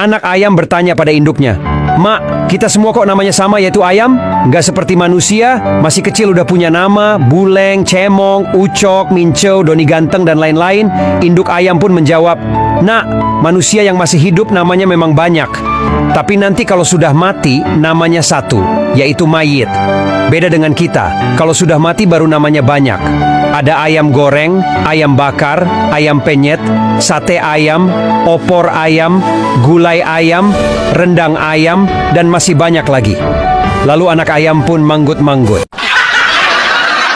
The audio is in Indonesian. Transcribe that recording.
Anak ayam bertanya pada induknya, "Mak, kita semua kok namanya sama yaitu ayam? Nggak seperti manusia, masih kecil udah punya nama, Buleng, Cemong, Ucok, Mincau, Doni Ganteng, dan lain-lain." Induk ayam pun menjawab, "Nak, manusia yang masih hidup namanya memang banyak. Tapi nanti kalau sudah mati, namanya satu, yaitu mayit. Beda dengan kita, kalau sudah mati baru namanya banyak. Ada ayam goreng, ayam bakar, ayam penyet, sate ayam, opor ayam, gulai ayam, rendang ayam, dan masih banyak lagi." Lalu anak ayam pun manggut-manggut.